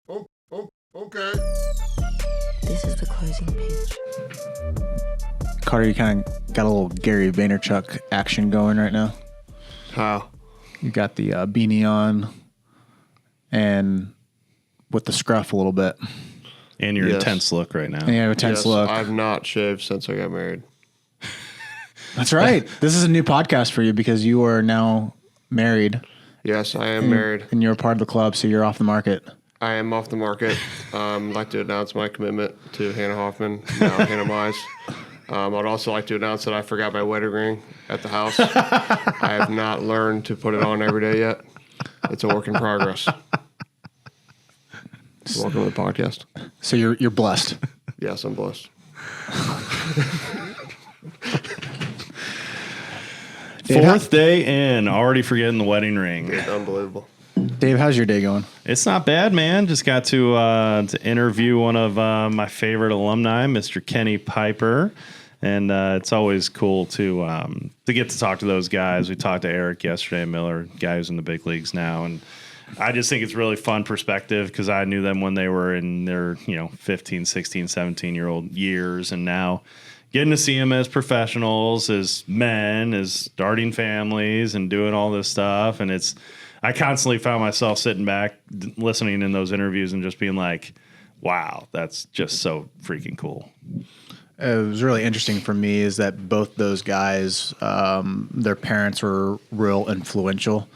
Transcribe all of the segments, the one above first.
Okay. This is the closing pitch. Carter, you kind of got a little Gary Vaynerchuk action going right now. How? You got the beanie on and with the scruff a little bit. And your Yes. intense look right now. And you have a tense look. I've not shaved since I got married. That's right. This is a new podcast for you because you are now married Yes, I am married. and you're a part of the club, so you're off the market. I am off the market. I'd like to announce my commitment to Hannah Hoffman, now Hannah Mize. I'd also like to announce that I forgot my wedding ring at the house. I have not learned to put it on every day yet. It's a work in progress. Welcome to the podcast. So you're blessed. Yes, I'm blessed. Fourth day in, already forgetting the wedding ring. It's unbelievable. Dave, how's your day going? It's not bad, man. Just got to interview one of my favorite alumni, Mr. Kenny Piper, and it's always cool to get to talk to those guys. We talked to Eric yesterday, Miller, guy who's in the big leagues now, and I just think it's really fun perspective because I knew them when they were in their 15, 16, 17-year-old years, and now getting to see them as professionals, as men, as starting families, and doing all this stuff, and I constantly found myself sitting back, listening in those interviews and just being like, wow, that's just so freaking cool. It was really interesting for me is that both those guys, their parents were real influential.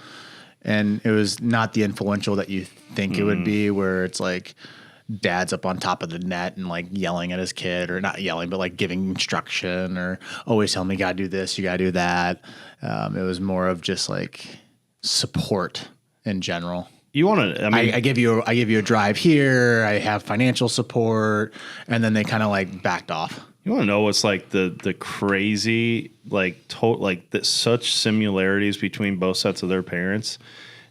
And it was not the influential that you think it would be, where it's like dad's up on top of the net and like yelling at his kid, or not yelling, but like giving instruction or always telling me, you got to do this, you got to do that. It was more of just like support in general. You want to, I give you a drive here. I have financial support. And then they kind of like backed off. you want to know what's like the crazy, such similarities between both sets of their parents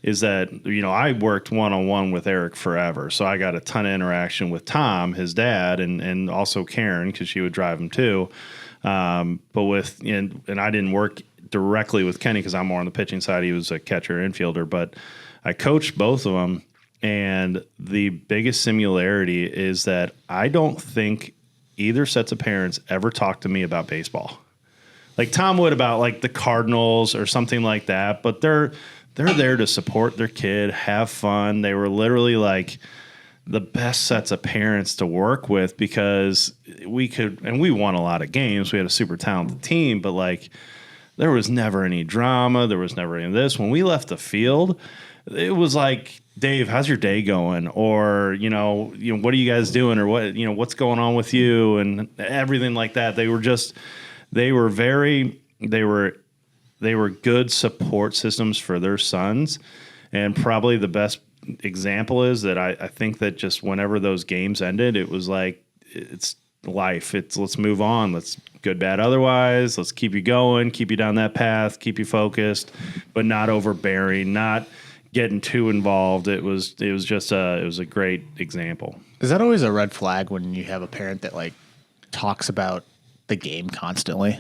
is that, I worked one-on-one with Eric forever. So I got a ton of interaction with Tom, his dad, and also Karen, because she would drive him too. And I didn't work directly with Kenny because I'm more on the pitching side. He was a catcher infielder, but I coached both of them. And the biggest similarity is that I don't think either sets of parents ever talked to me about baseball. Like Tom would about like the Cardinals or something like that, but they're there to support their kid, have fun. They were literally like the best sets of parents to work with because we won a lot of games. We had a super talented team, but like there was never any drama. There was never any of this. When we left the field, it was like, Dave, how's your day going? Or, what are you guys doing? Or what's going on with you? And everything like that. They were good support systems for their sons. And probably the best example is that I think that just whenever those games ended, it was like, it's life. Let's move on. Let's good, bad, otherwise. Let's keep you going, keep you down that path, keep you focused, but not overbearing, not getting too involved. It was a great example. Is that always a red flag when you have a parent that like talks about the game constantly?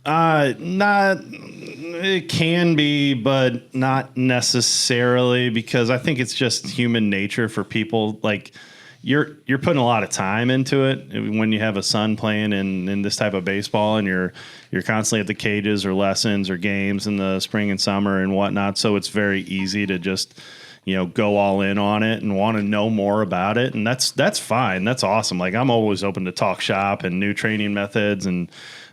It can be, but not necessarily, because I think it's just human nature for people. Like you're putting a lot of time into it when you have a son playing in this type of baseball, and you're constantly at the cages or lessons or games in the spring and summer and whatnot. So it's very easy to just, go all in on it and want to know more about it. And that's fine. That's awesome. Like I'm always open to talk shop and new training methods and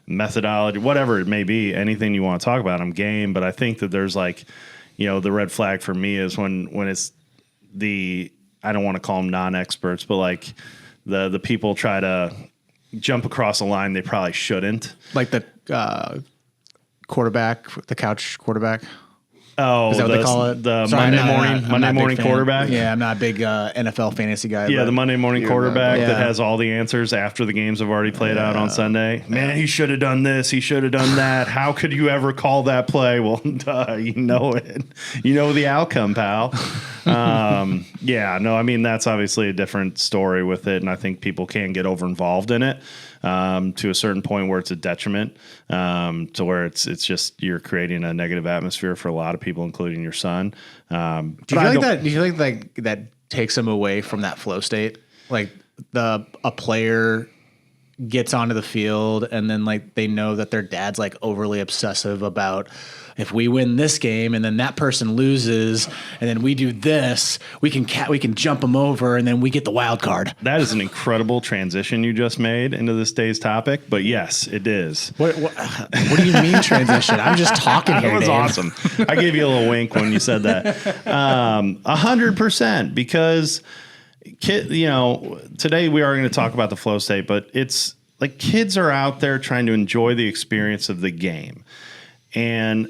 methodology, whatever it may be, anything you want to talk about, I'm game. But I think that there's like, the red flag for me is when it's I don't want to call them non-experts, but like the people try to jump across a line they probably shouldn't. Like the quarterback, the couch quarterback. Oh, is that what they call it? The Sorry, Monday morning quarterback. Yeah, I'm not a big NFL fantasy guy. Yeah, the Monday morning quarterback Yeah. that has all the answers after the games have already played out on Sunday. Man, he should have done this. He should have done that. How could you ever call that play? Well, duh, you know it. You know the outcome, pal. That's obviously a different story with it, and I think people can get over involved in it. To a certain point where it's a detriment, to where it's just you're creating a negative atmosphere for a lot of people, including your son. Do you feel like that takes them away from that flow state. Like a player gets onto the field and then like they know that their dad's like overly obsessive about if we win this game and then that person loses and then we do this, we can jump them over and then we get the wild card. That is an incredible transition you just made into this day's topic. But yes, it is. What do you mean transition? I'm just talking here. That was Dave. awesome. I gave you a little wink when you said that. 100%, because today we are going to talk about the flow state, but it's like kids are out there trying to enjoy the experience of the game. And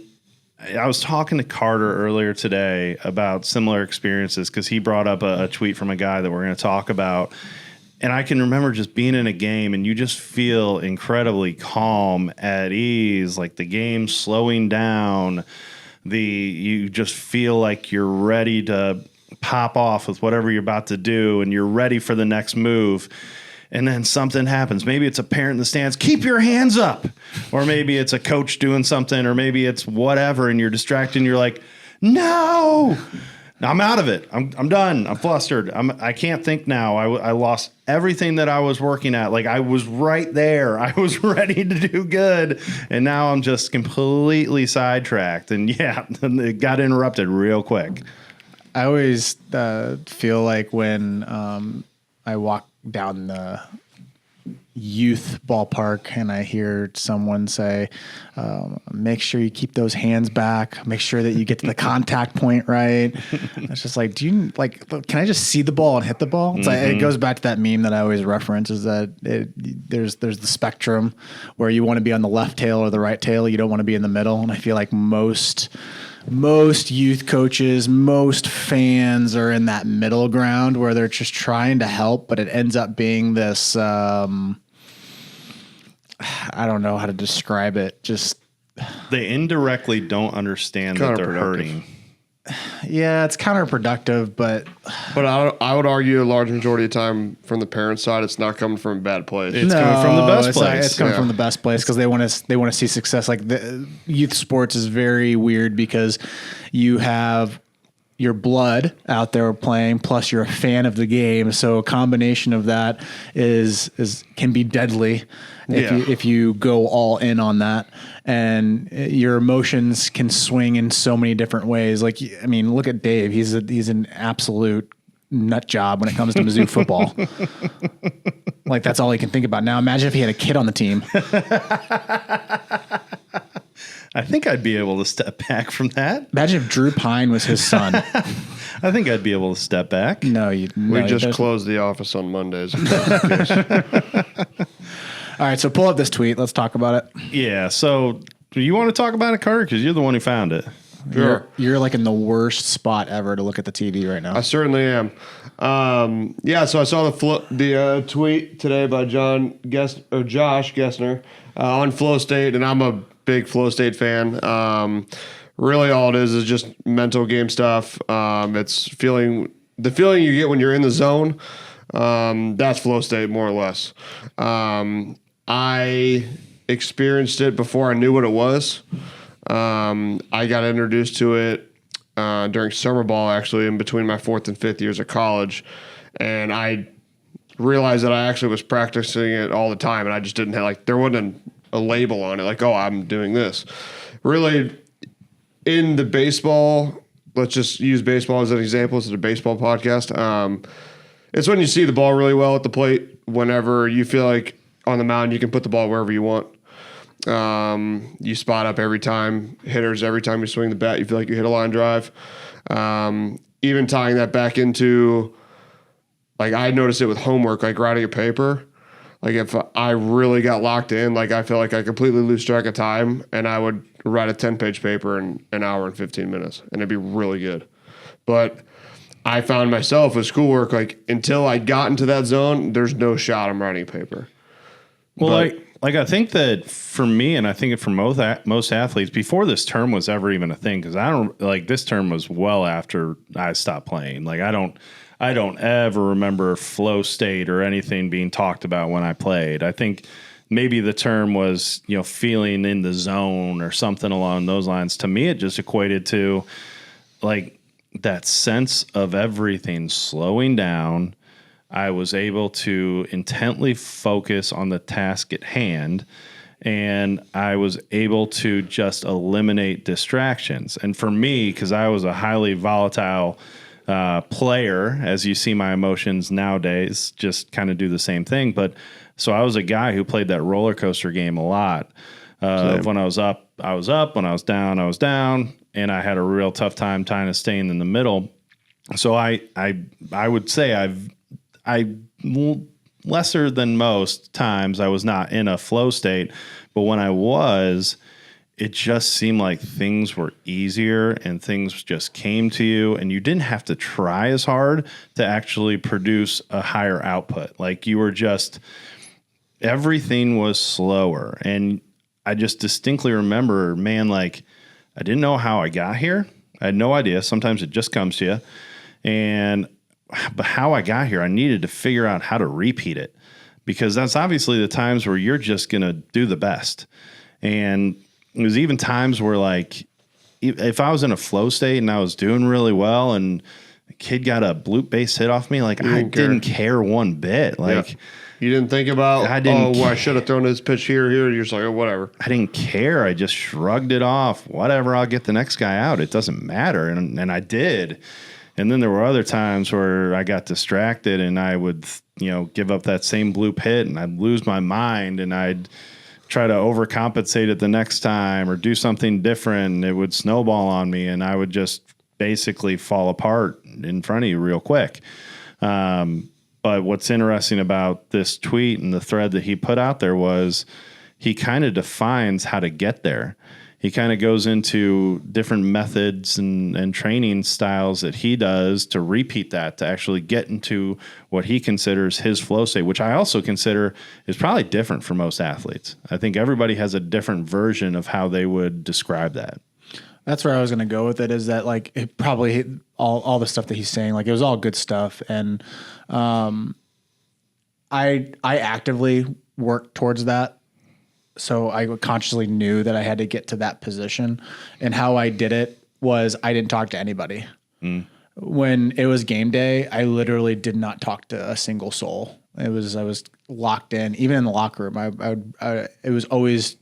I was talking to Carter earlier today about similar experiences because he brought up a tweet from a guy that we're going to talk about. And I can remember just being in a game and you just feel incredibly calm, at ease, like the game's slowing down. You just feel like you're ready to pop off with whatever you're about to do and you're ready for the next move. And then something happens. Maybe it's a parent in the stands, keep your hands up. Or maybe it's a coach doing something, or maybe it's whatever, and you're distracted and you're like, no, I'm out of it. I'm done. I'm flustered. I can't think now. I lost everything that I was working at. Like I was right there. I was ready to do good. And now I'm just completely sidetracked. And yeah, it got interrupted real quick. I always feel like when I walk down the youth ballpark and I hear someone say, make sure you keep those hands back, make sure that you get to the contact point right. It's just like, can I just see the ball and hit the ball? It's like, it goes back to that meme that I always reference, is that there's the spectrum where you want to be on the left tail or the right tail. You don't want to be in the middle. And I feel like most youth coaches, most fans are in that middle ground where they're just trying to help, but it ends up being this, I don't know how to describe it. Just they indirectly don't understand that they're hurting. Yeah, it's counterproductive, but I would argue a large majority of the time from the parent side, it's not coming from a bad place. It's coming from the best place. It's coming from the best place because they want to see success. Like the youth sports is very weird because you have your blood out there playing, plus you're a fan of the game. So a combination of that can be deadly if you go all in on that. And your emotions can swing in so many different ways. Like, I mean, look at Dave. He's an absolute nut job when it comes to Mizzou football. Like, that's all he can think about now. Imagine if he had a kid on the team. I think I'd be able to step back from that. Imagine if Drew Pine was his son. I think I'd be able to step back. We just closed the office on Mondays. All right, so pull up this tweet. Let's talk about it. Yeah, so you want to talk about it, Carter? Because you're the one who found it. Sure. You're like in the worst spot ever to look at the TV right now. I certainly am. So I saw the tweet today by Josh Gessner on Flow State, and I'm a big Flow State fan. Really, all it is just mental game stuff. It's the feeling you get when you're in the zone. That's Flow State, more or less. I experienced it before I knew what it was. I got introduced to it during summer ball, actually, in between my 4th and 5th years of college. And I realized that I actually was practicing it all the time, and I just didn't have, there wasn't a label on it, like, oh, I'm doing this. Really, in the baseball, let's just use baseball as an example. It's a baseball podcast. It's when you see the ball really well at the plate, whenever you feel like on the mound you can put the ball wherever you want. You spot up every time. Hitters, every time you swing the bat, you feel like you hit a line drive. Even tying that back into, like, I noticed it with homework, like writing a paper. Like, if I really got locked in, like, I feel like I completely lose track of time, and I would write a 10-page paper in an hour and 15 minutes, and it'd be really good. But I found myself with schoolwork, like, until I got into that zone, there's no shot I'm writing a paper. Well, I think that for me, and I think for most athletes, before this term was ever even a thing, because this term was well after I stopped playing. Like, I don't ever remember flow state or anything being talked about when I played. I think maybe the term was, feeling in the zone or something along those lines. To me, it just equated to, like, that sense of everything slowing down. I was able to intently focus on the task at hand, and I was able to just eliminate distractions. And for me, because I was a highly volatile player, as you see my emotions nowadays just kind of do the same thing. But so I was a guy who played that roller coaster game a lot. When I was up, I was up. When I was down, I was down. And I had a real tough time kind of staying in the middle. So I would say lesser than most times I was not in a flow state, but when I was, it just seemed like things were easier and things just came to you, and you didn't have to try as hard to actually produce a higher output. Like you were just, everything was slower. And I just distinctly remember, man, like I didn't know how I got here. I had no idea. Sometimes it just comes to you. But how I got here, I needed to figure out how to repeat it, because that's obviously the times where you're just going to do the best. And it was even times where, like, if I was in a flow state and I was doing really well and a kid got a bloop base hit off me, like I didn't care one bit. Like you didn't think about, I should have thrown this pitch here. You're just like, oh, whatever. I didn't care. I just shrugged it off. Whatever, I'll get the next guy out. It doesn't matter. And I did. And then there were other times where I got distracted and I would, give up that same bloop hit and I'd lose my mind and I'd try to overcompensate it the next time or do something different. And it would snowball on me and I would just basically fall apart in front of you real quick. But what's interesting about this tweet and the thread that he put out there was he kind of defines how to get there. He kind of goes into different methods and training styles that he does to repeat that, to actually get into what he considers his flow state, which I also consider is probably different for most athletes. I think everybody has a different version of how they would describe that. That's where I was going to go with it, is that like it probably all the stuff that he's saying, like it was all good stuff. And I actively worked towards that. So I consciously knew that I had to get to that position, and how I did it was I didn't talk to anybody. When it was game day, I literally did not talk to a single soul. I was locked in, even in the locker room. It was always,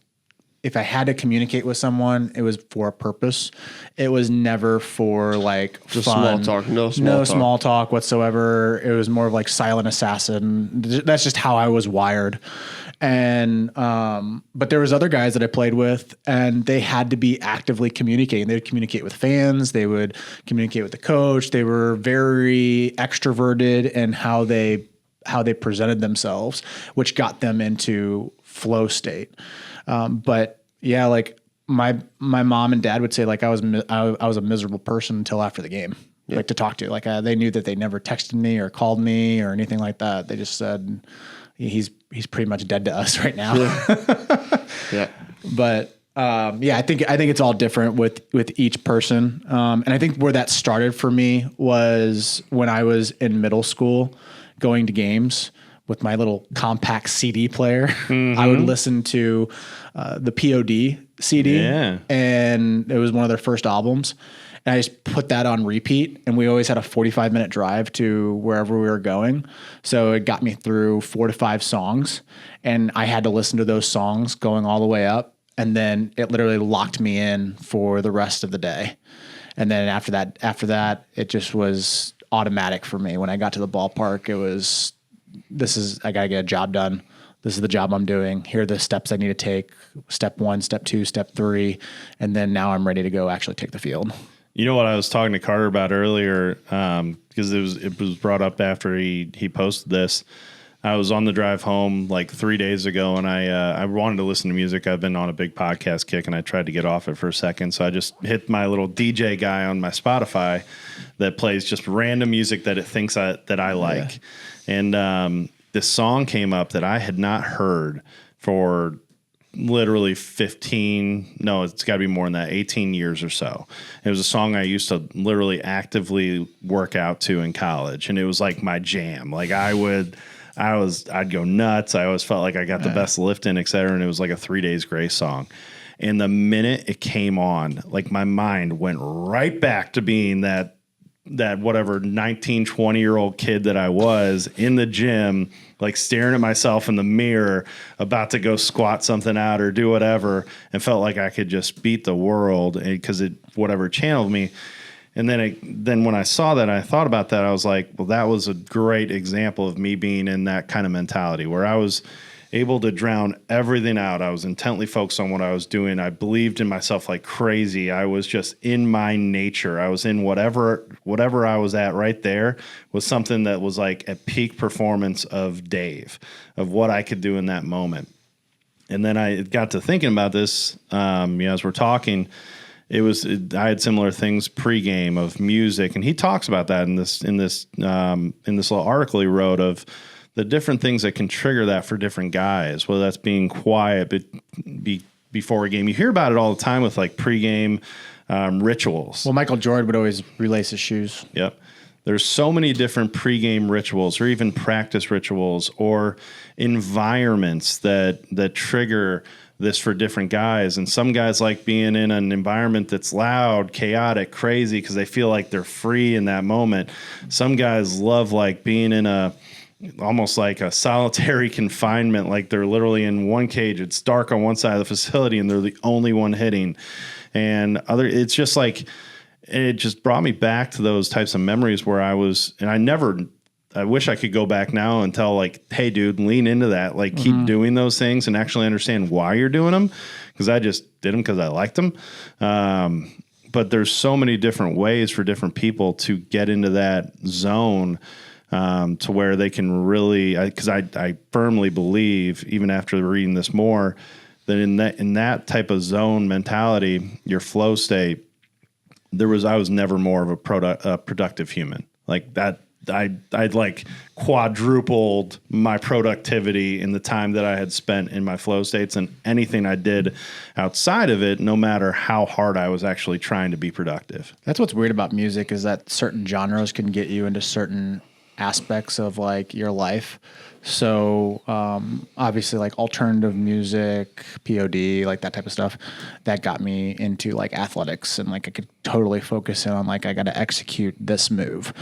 if I had to communicate with someone, it was for a purpose. It was never for like just fun. small talk. No small talk whatsoever. It was more of like silent assassin. That's just how I was wired. And, but there was other guys that I played with and they had to be actively communicating. They would communicate with fans. They would communicate with the coach. They were very extroverted in how they presented themselves, which got them into flow state. But yeah, like my mom and dad would say, like I was a miserable person until after the game, like to talk to. Like they knew that they never texted me or called me or anything like that. They just said he's pretty much dead to us right now. Yeah. But I think it's all different with each person. And I think where that started for me was when I was in middle school, going to games with my little compact CD player. I would listen to the POD CD, and it was one of their first albums. And I just put that on repeat, and we always had a 45-minute drive to wherever we were going. So it got me through 4 to 5 songs, and I had to listen to those songs going all the way up. And then it literally locked me in for the rest of the day. And then after that, it just was automatic for me. When I got to the ballpark, it was, I got to get a job done. This is the job I'm doing. Here are the steps I need to take. Step 1, step 2, step 3. And then now I'm ready to go actually take the field. You know what I was talking to Carter about earlier, because it was brought up after he posted this. I was on the drive home like 3 days ago, and I wanted to listen to music. I've been on a big podcast kick, and I tried to get off it for a second. So I just hit my little DJ guy on my Spotify that plays just random music that it thinks that I like. Yeah. And this song came up that I had not heard for literally it's got to be more than that, 18 years or so. It was a song I used to literally actively work out to in college, and it was like my jam. Like I'd go nuts. I always felt like I got the best lift in, et cetera. And it was like a 3 Days Grace song. And the minute it came on, like my mind went right back to being that that whatever 19, 20-year-old kid that I was in the gym, like staring at myself in the mirror, about to go squat something out or do whatever, and felt like I could just beat the world because it whatever channeled me. And then when I saw that, I thought about that. I was like, well, that was a great example of me being in that kind of mentality where I was able to drown everything out. I was intently focused on what I was doing. I believed in myself like crazy. I was just in my nature. I was in whatever I was at right there was something that was like a peak performance of Dave, of what I could do in that moment. And then I got to thinking about this, as we're talking. I had similar things pregame of music, and he talks about that in this little article he wrote of the different things that can trigger that for different guys, whether that's being quiet before a game. You hear about it all the time with like pregame rituals. Well, Michael Jordan would always relace his shoes. Yep. There's so many different pregame rituals or even practice rituals or environments that trigger this for different guys. And some guys like being in an environment that's loud, chaotic, crazy because they feel like they're free in that moment. Some guys love like being in almost like a solitary confinement, like they're literally in one cage. It's dark on one side of the facility and they're the only one hitting. And it's just like, it just brought me back to those types of memories where I wish I could go back now and tell like, hey dude, lean into that. Like keep doing those things and actually understand why you're doing them. Cause I just did them cause I liked them. But there's so many different ways for different people to get into that zone, to where they can really, because I firmly believe, even after reading this more, that in that type of zone mentality, your flow state, I was never more of a productive human like that. I'd like quadrupled my productivity in the time that I had spent in my flow states, and anything I did outside of it, no matter how hard I was actually trying to be productive. That's what's weird about music is that certain genres can get you into certain aspects of like your life. So obviously like alternative music, POD, like that type of stuff, that got me into like athletics, and like I could totally focus in on like I got to execute this move.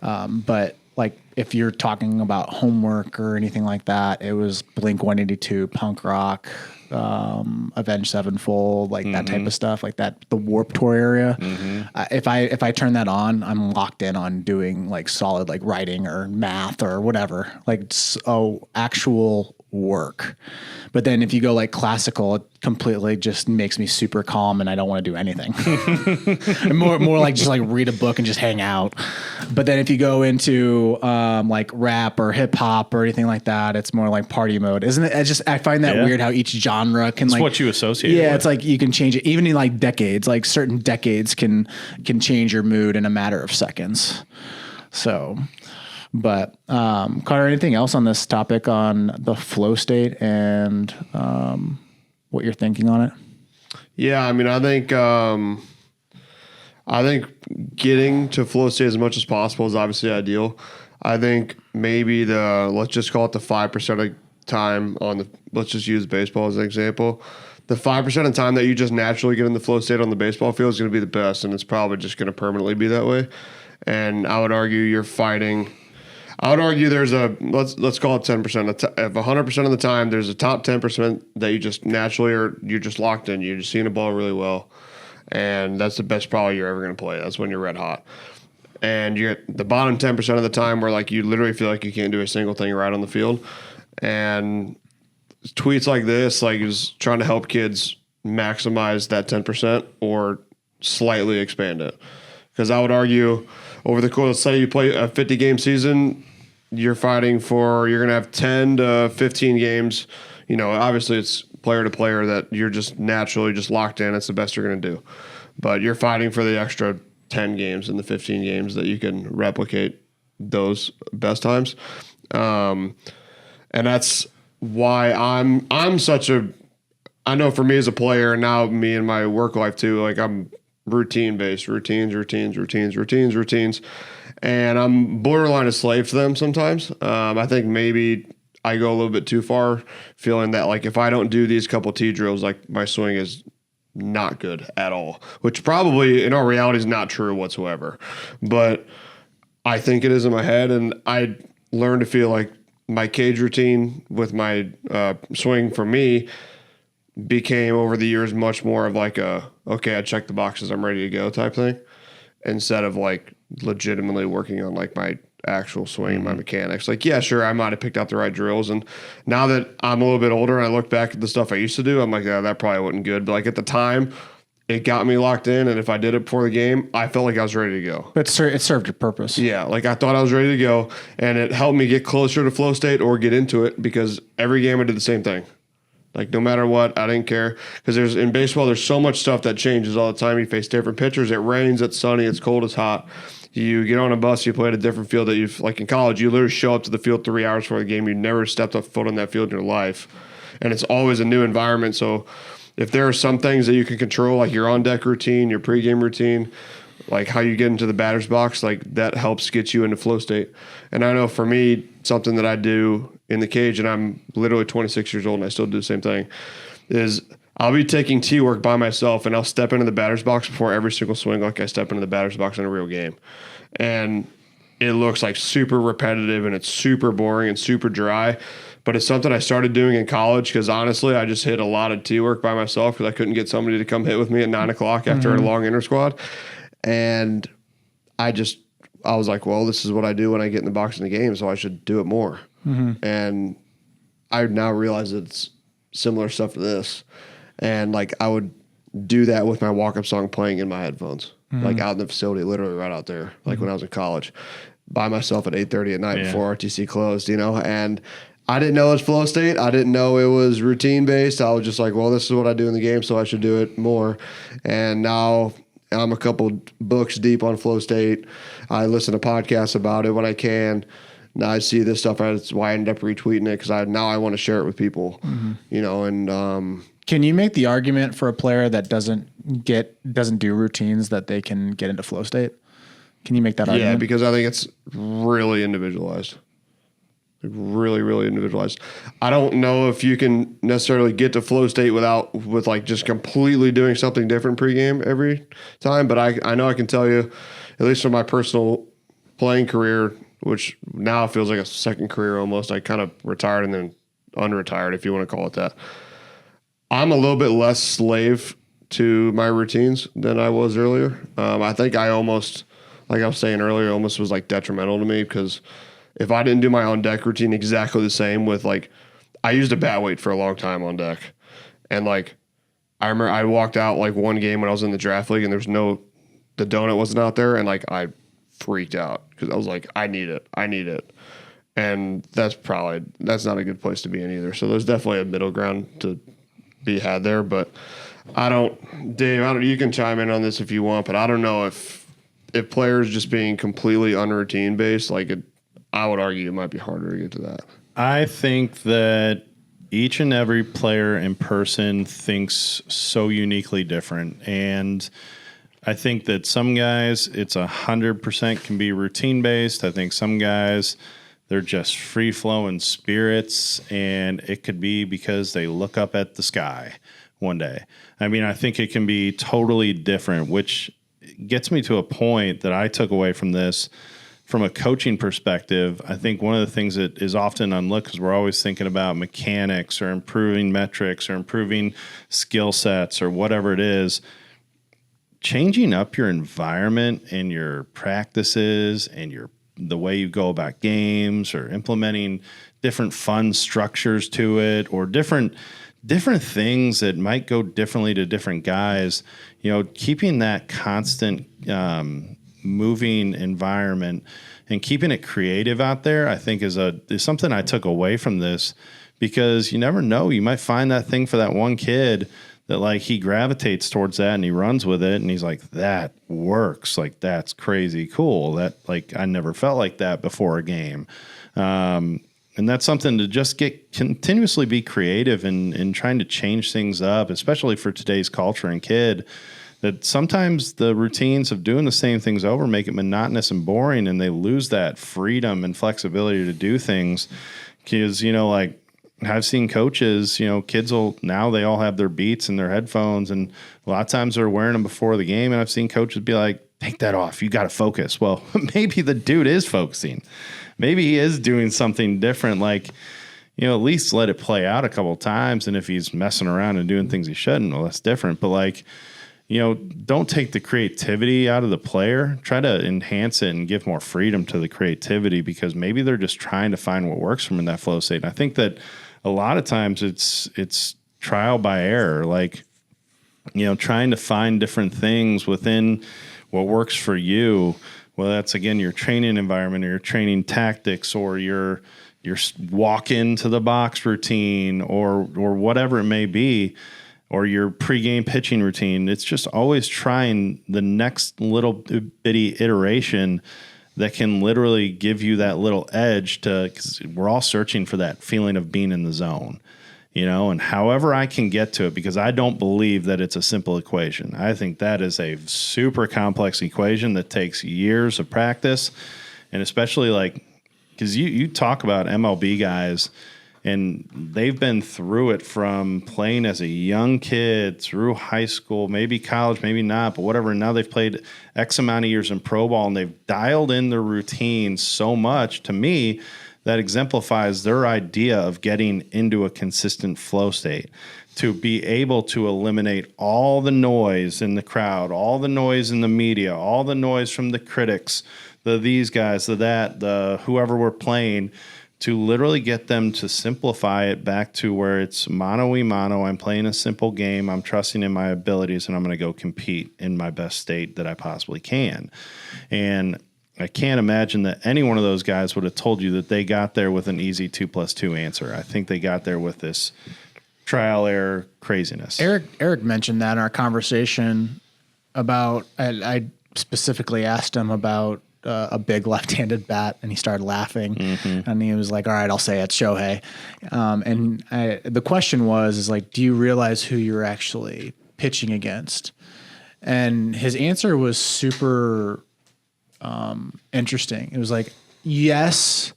But like if you're talking about homework or anything like that, it was Blink-182, punk rock, Avenged Sevenfold, like that type of stuff, like that, the Warped Tour area. If I turn that on, I'm locked in on doing like solid like writing or math or whatever, like actual work. But then if you go like classical, it completely just makes me super calm and I don't want to do anything. more like just like read a book and just hang out. But then if you go into like rap or hip hop or anything like that, it's more like party mode, isn't it? I find that weird how each genre can like what you associate. Yeah, it's like you can change it even in like decades. Like certain decades can change your mood in a matter of seconds. So. But Carter, anything else on this topic on the flow state and what you're thinking on it? Yeah, I mean, I think getting to flow state as much as possible is obviously ideal. I think maybe let's just call it the 5% of time let's just use baseball as an example. The 5% of the time that you just naturally get in the flow state on the baseball field is going to be the best, and it's probably just going to permanently be that way. And I would argue there's let's call it 10%. If 100% of the time there's a top 10% that you just naturally you're just locked in. You're just seeing a ball really well, and that's the best probably you're ever going to play. That's when you're red hot. And you're at the bottom 10% of the time where like you literally feel like you can't do a single thing right on the field. And tweets like this like is trying to help kids maximize that 10% or slightly expand it. Because I would argue over the course, let's say you play a 50-game season, you're going to have 10 to 15 games. You know, obviously it's player to player that you're just naturally just locked in. It's the best you're going to do. But you're fighting for the extra 10 games and the 15 games that you can replicate those best times. And that's why I know for me as a player, and now me in my work life too, like I'm routine based, routines. And I'm borderline a slave to them sometimes. I think maybe I go a little bit too far feeling that like if I don't do these couple T drills, like my swing is not good at all, which probably in all reality is not true whatsoever. But I think it is in my head, and I learned to feel like my cage routine with my swing for me became over the years much more of like okay, I checked the boxes, I'm ready to go type thing, instead of like legitimately working on like my actual swing, my mechanics. Like, yeah, sure, I might have picked out the right drills, and now that I'm a little bit older and I look back at the stuff I used to do, I'm like, yeah, that probably wasn't good. But like at the time, it got me locked in, and if I did it before the game, I felt like I was ready to go. But it served your purpose. Yeah, like I thought I was ready to go, and it helped me get closer to flow state or get into it, because every game I did the same thing. Like no matter what, I didn't care, because in baseball there's so much stuff that changes all the time. You face different pitchers. It rains, it's sunny, it's cold, it's hot. You get on a bus, you play at a different field that you've, like in college, you literally show up to the field 3 hours before the game. You never stepped a foot on that field in your life, and it's always a new environment. So if there are some things that you can control, like your on-deck routine, your pregame routine, like how you get into the batter's box, like that helps get you into flow state. And I know for me, something that I do in the cage, and I'm literally 26 years old and I still do the same thing, is I'll be taking tee work by myself, and I'll step into the batter's box before every single swing like I step into the batter's box in a real game. And it looks like super repetitive and it's super boring and super dry. But it's something I started doing in college, because honestly, I just hit a lot of tee work by myself because I couldn't get somebody to come hit with me at 9 o'clock after a long inter squad. And I was like, well, this is what I do when I get in the box in the game, so I should do it more. And I now realize it's similar stuff to this. And like I would do that with my walk-up song playing in my headphones, like out in the facility, literally right out there, like when I was in college, by myself at 8:30 at night before RTC closed, and I didn't know it was flow state. I didn't know it was routine based. I was just like, well, this is what I do in the game, so I should do it more. And now I'm a couple books deep on flow state. I listen to podcasts about it when I can. Now I see this stuff. That's why I end up retweeting it, because now I want to share it with people, and Can you make the argument for a player that doesn't do routines that they can get into flow state? Can you make that argument? yeah, because I think it's really individualized. Really, really individualized. I don't know if you can necessarily get to flow state with like just completely doing something different pregame every time, but I know I can tell you, at least from my personal playing career, which now feels like a second career almost. I kind of retired and then unretired, if you want to call it that. I'm a little bit less slave to my routines than I was earlier. I think I almost, like I was saying earlier, almost was like detrimental to me, because if I didn't do my on deck routine exactly the same with like, I used a bat weight for a long time on deck. And like, I remember I walked out like one game when I was in the draft league and the donut wasn't out there. And like, I freaked out because I was like, I need it. And that's not a good place to be in either. So there's definitely a middle ground to be had there. But Dave, you can chime in on this if you want, but I don't know if players just being completely unroutine based, I would argue it might be harder to get to that. I think that each and every player and person thinks so uniquely different. And I think that some guys, it's 100% can be routine based. I think some guys, they're just free flowing spirits, and it could be because they look up at the sky one day. I mean, I think it can be totally different, which gets me to a point that I took away from this. From a coaching perspective, I think one of the things that is often unlooked, because we're always thinking about mechanics or improving metrics or improving skill sets or whatever it is, changing up your environment and your practices and the way you go about games, or implementing different fun structures to it, or different things that might go differently to different guys, keeping that constant moving environment and keeping it creative out there, I think is something I took away from this, because you never know, you might find that thing for that one kid that like he gravitates towards that and he runs with it and he's like, that works, like that's crazy cool, that like I never felt like that before a game. And that's something to just continuously be creative and trying to change things up, especially for today's culture and kid. That sometimes the routines of doing the same things over make it monotonous and boring, and they lose that freedom and flexibility to do things. Because, like I've seen coaches, kids now they all have their Beats and their headphones, and a lot of times they're wearing them before the game. And I've seen coaches be like, take that off. You got to focus. Well, maybe the dude is focusing. Maybe he is doing something different. Like, at least let it play out a couple of times. And if he's messing around and doing things he shouldn't, well, that's different. But like, don't take the creativity out of the player. Try to enhance it and give more freedom to the creativity, because maybe they're just trying to find what works for them in that flow state. And I think that a lot of times it's trial by error, like, trying to find different things within what works for you. Well, that's, again, your training environment or your training tactics or your walk into the box routine or whatever it may be, or your pregame pitching routine. It's just always trying the next little bitty iteration that can literally give you that little edge because we're all searching for that feeling of being in the zone, and however I can get to it, because I don't believe that it's a simple equation. I think that is a super complex equation that takes years of practice, and especially because you talk about MLB guys, and they've been through it from playing as a young kid through high school, maybe college, maybe not, but whatever. Now they've played X amount of years in pro ball, and they've dialed in their routine so much, to me, that exemplifies their idea of getting into a consistent flow state, to be able to eliminate all the noise in the crowd, all the noise in the media, all the noise from the critics, these guys, the whoever we're playing, to literally get them to simplify it back to where it's mano a mano. I'm playing a simple game. I'm trusting in my abilities, and I'm going to go compete in my best state that I possibly can. And I can't imagine that any one of those guys would have told you that they got there with an easy 2+2 answer. I think they got there with this trial error craziness. Eric mentioned that in our conversation about, I specifically asked him about a big left-handed bat, and he started laughing, and he was like, all right, I'll say it's Shohei. And the question was, do you realize who you're actually pitching against? And his answer was super interesting. It was like, yes,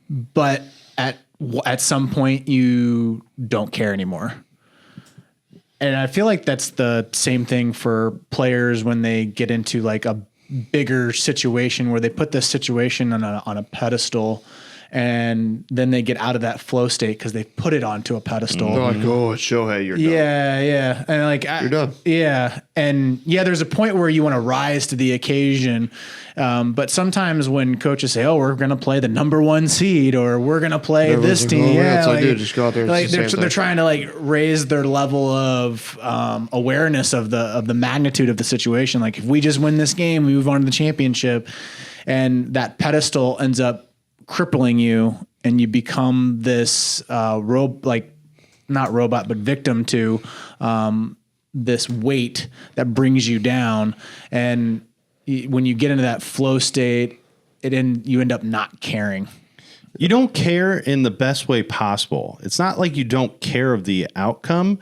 but at some point you don't care anymore. And I feel like that's the same thing for players when they get into like a bigger situation where they put this situation on a pedestal, and then they get out of that flow state because they put it onto a pedestal. They're like, oh, it's Shohei, you're done. Yeah. And you're done. Yeah. And there's a point where you want to rise to the occasion. But sometimes when coaches say, oh, we're going to play the number 1 seed, or we're going to play this team. Oh, yeah, it's dude, just go out there. They're trying to raise their level of awareness of the magnitude of the situation. Like, if we just win this game, we move on to the championship, and that pedestal ends up crippling you, and you become this not robot, but victim to this weight that brings you down. And when you get into that flow state, you end up not caring. You don't care in the best way possible. It's not like you don't care of the outcome.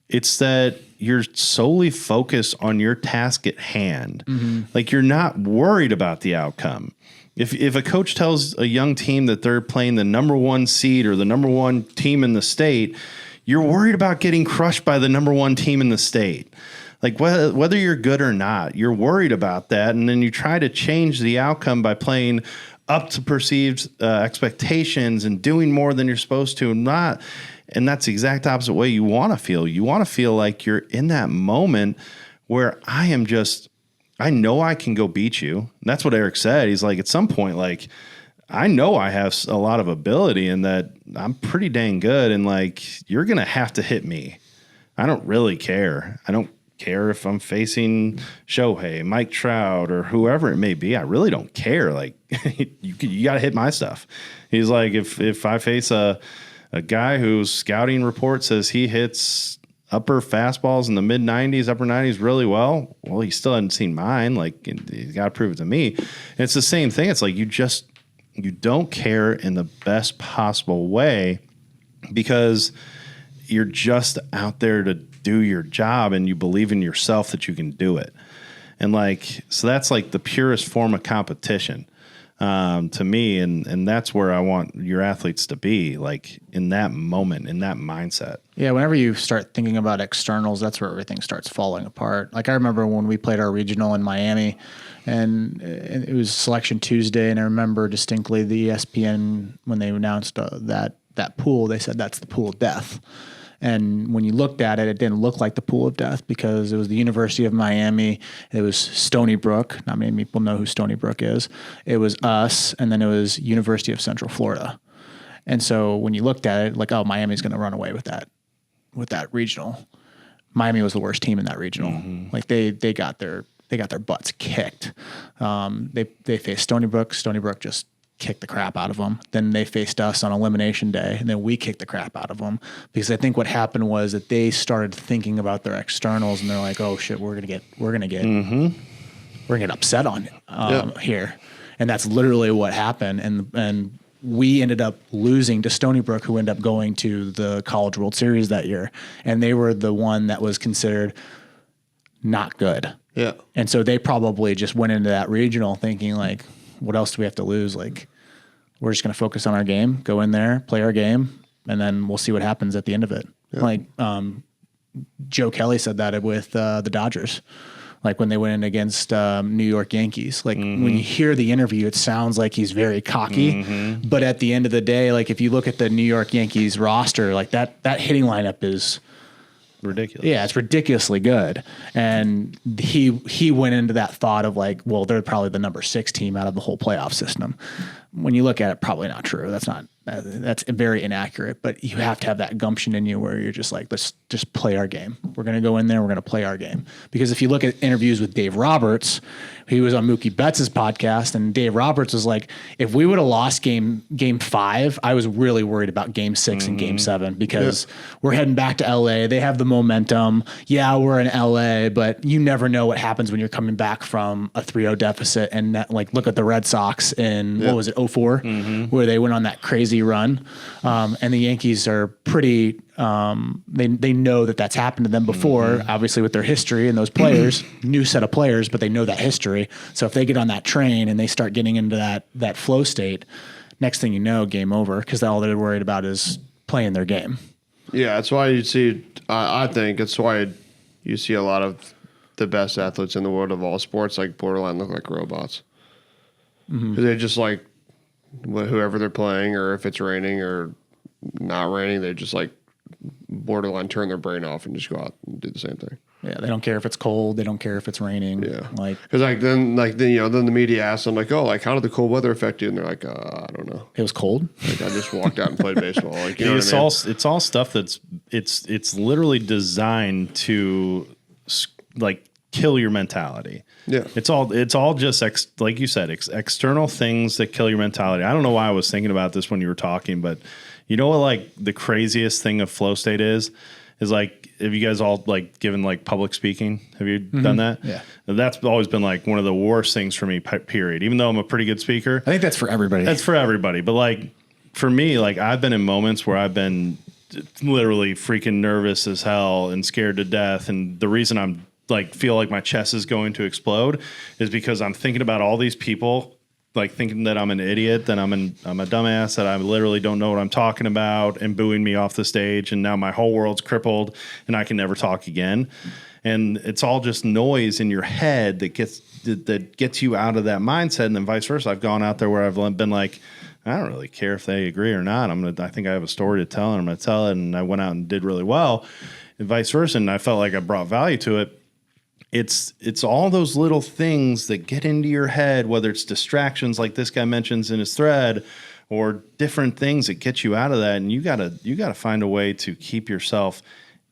It's that you're solely focused on your task at hand. Like, you're not worried about the outcome. If a coach tells a young team that they're playing the number 1 seed or the number 1 team in the state, you're worried about getting crushed by the number 1 team in the state. Like, whether you're good or not, you're worried about that. And then you try to change the outcome by playing up to perceived expectations and doing more than you're supposed to, and that's the exact opposite way you want to feel. You want to feel like you're in that moment where I know I can go beat you. And that's what Eric said. He's like, at some point, I know I have a lot of ability and that I'm pretty dang good. And you're going to have to hit me. I don't really care. I don't care if I'm facing Shohei, Mike Trout, or whoever it may be. I really don't care. You got to hit my stuff. He's like, if I face a guy whose scouting report says he hits upper fastballs in the mid 90s, upper 90s really well, he still hadn't seen mine. You got to prove it to me. And it's the same thing. It's like you don't care in the best possible way because you're just out there to do your job, and you believe in yourself that you can do it. And so that's the purest form of competition. to me, and that's where I want your athletes to be, like in that moment, in that mindset. Yeah, whenever you start thinking about externals, that's where everything starts falling apart. Like I remember when we played our regional in Miami, and it was Selection Tuesday, and I remember distinctly the ESPN when they announced that pool, they said that's the pool of death. And when you looked at it, it didn't look like the pool of death because it was the University of Miami. It was Stony Brook. Not many people know who Stony Brook is. It was us, and then it was University of Central Florida. And so when you looked at it, like, oh, Miami's going to run away with that regional. Miami was the worst team in that regional. Like they got their butts kicked. They faced Stony Brook. Stony Brook just kicked the crap out of them. Then they faced us on elimination day, and then we kicked the crap out of them because I think what happened was that they started thinking about their externals, and they're like, "Oh shit, we're gonna get upset on here," and that's literally what happened. And we ended up losing to Stony Brook, who ended up going to the College World Series that year, and they were the one that was considered not good. Yeah. And so they probably just went into that regional thinking like, what else do we have to lose? Like, we're just going to focus on our game, go in there, play our game, and then we'll see what happens at the end of it. Yeah. Like Joe Kelly said that with the Dodgers, like when they went in against New York Yankees. Like when you hear the interview, it sounds like he's very cocky, but at the end of the day, like if you look at the New York Yankees roster, like that hitting lineup is ridiculous. Yeah, it's ridiculously good. And he went into that thought of like, well, they're probably the number 6 team out of the whole playoff system. When you look at it, probably not true. That's very inaccurate. But you have to have that gumption in you where you're just like, let's just play our game. We're going to go in there. We're going to play our game. Because if you look at interviews with Dave Roberts, he was on Mookie Betts' podcast, and Dave Roberts was like, if we would have lost game 5, I was really worried about game 6 and game 7 because we're heading back to LA. They have the momentum. Yeah, we're in LA, but you never know what happens when you're coming back from a 3-0 deficit. And that, like, look at the Red Sox in, what was it, 04, where they went on that crazy run. And the Yankees are pretty, they know that that's happened to them before, obviously with their history and those players, new set of players, but they know that history. So if they get on that train and they start getting into that flow state, next thing you know, game over, because all they're worried about is playing their game. Yeah, that's why you see, I think it's why you see a lot of the best athletes in the world of all sports, like borderline look like robots. Because they just like whoever they're playing, or if it's raining or not raining, they just like borderline turn their brain off and just go out and do the same thing. Yeah, they don't care if it's cold. They don't care if it's raining. Yeah, like because then the media asks them like, oh, like how did the cold weather affect you? And they're like, I don't know. It was cold. Like I just walked out and played baseball. Like you know it's what I mean? it's all stuff that's it's literally designed to like kill your mentality. Yeah, it's all just like you said, external things that kill your mentality. I don't know why I was thinking about this when you were talking, but you know what, like the craziest thing of flow state is like, have you guys all like given like public speaking? Have you done that? Yeah. That's always been like one of the worst things for me, period. Even though I'm a pretty good speaker. I think that's for everybody. That's for everybody. But like for me, like I've been in moments where I've been literally freaking nervous as hell and scared to death. And the reason I'm like, feel like my chest is going to explode is because I'm thinking about all these people, like thinking that I'm an idiot, that I'm a dumbass, that I literally don't know what I'm talking about, and booing me off the stage. And now my whole world's crippled and I can never talk again. And it's all just noise in your head that gets you out of that mindset. And then vice versa. I've gone out there where I've been like, I don't really care if they agree or not. I think I have a story to tell and I'm going to tell it. And I went out and did really well, and vice versa. And I felt like I brought value to it. It's all those little things that get into your head, whether it's distractions like this guy mentions in his thread, or different things that get you out of that. And you gotta find a way to keep yourself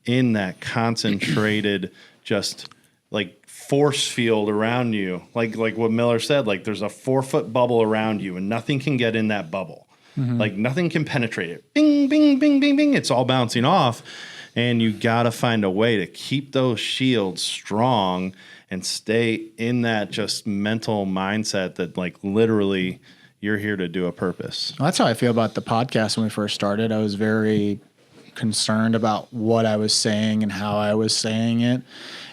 in that concentrated, just like force field around you. Like what Miller said, like there's a 4-foot bubble around you and nothing can get in that bubble. Like nothing can penetrate it. Bing, bing, bing, bing, bing. It's all bouncing off. And you got to find a way to keep those shields strong and stay in that just mental mindset that like literally you're here to do a purpose. Well, that's how I feel about the podcast when we first started. I was very concerned about what I was saying and how I was saying it.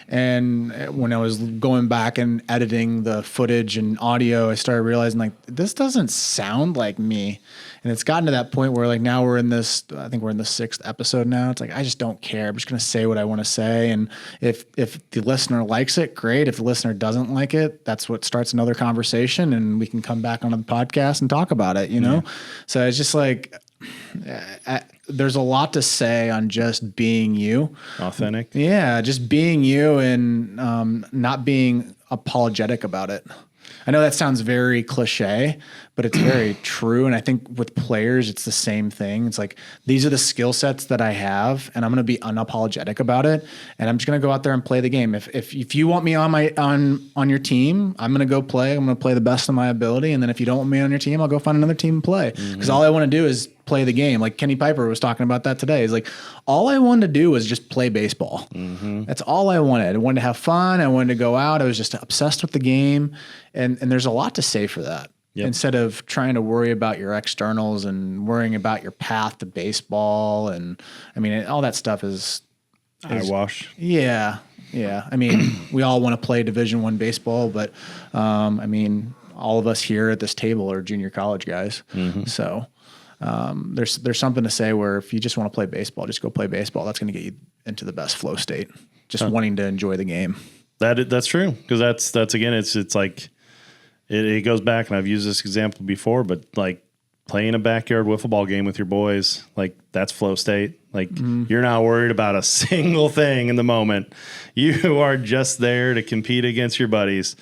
And when I was going back and editing the footage and audio, I started realizing like this doesn't sound like me. And it's gotten to that point where like now we're in this, I think we're in the 6th episode now. It's like I just don't care. I'm just going to say what I want to say. And if the listener likes it, great. If the listener doesn't like it, that's what starts another conversation, and we can come back on the podcast and talk about it, you know? So it's just like there's a lot to say on just being you. Authentic. Yeah, just being you and not being apologetic about it. I know that sounds very cliche, but it's very true. And I think with players, it's the same thing. It's like, these are the skill sets that I have, and I'm going to be unapologetic about it. And I'm just going to go out there and play the game. If you want me on your team, I'm going to go play. I'm going to play the best of my ability. And then if you don't want me on your team, I'll go find another team and play. Because all I want to do is play the game. Like Kenny Piper was talking about that today. He's like, all I wanted to do was just play baseball. That's all I wanted. I wanted to have fun. I wanted to go out. I was just obsessed with the game. And there's a lot to say for that. Yep. Instead of trying to worry about your externals and worrying about your path to baseball. And I mean, all that stuff is Eyewash. Yeah. Yeah. I mean, we all want to play Division I baseball, but I mean, all of us here at this table are junior college guys. So there's something to say where if you just want to play baseball, just go play baseball. That's going to get you into the best flow state. Just wanting to enjoy the game. That's true. Because that's again, it's like, it goes back, and I've used this example before, but like playing a backyard wiffle ball game with your boys, like that's flow state. Like you're not worried about a single thing in the moment. You are just there to compete against your buddies.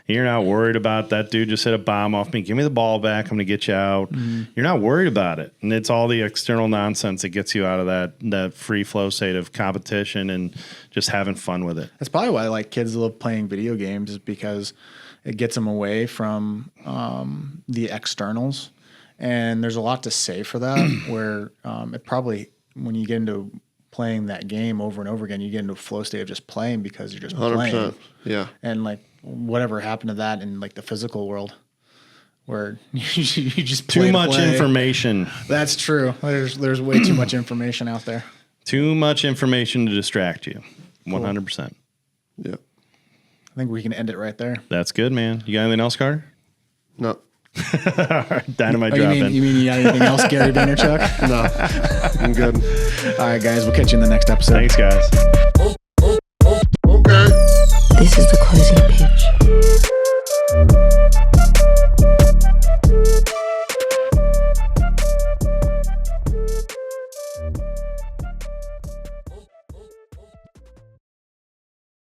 You're not worried about that dude just hit a bomb off me. Give me the ball back. I'm going to get you out. You're not worried about it. And it's all the external nonsense that gets you out of that free flow state of competition and just having fun with it. That's probably why like kids love playing video games, is because it gets them away from the externals. And there's a lot to say for that, where it probably, when you get into playing that game over and over again, you get into a flow state of just playing because you're just 100%. Playing. Yeah. And like whatever happened to that in like the physical world, where you just play too much information. That's true. There's way too much information out there. Too much information to distract you. 100%. Yeah. I think we can end it right there. That's good, man. You got anything else, Carter? No. Dynamite dropping. You mean you got anything else, Gary Vaynerchuk? No. I'm good. All right, guys. We'll catch you in the next episode. Thanks, guys. Okay. This is the closing pitch.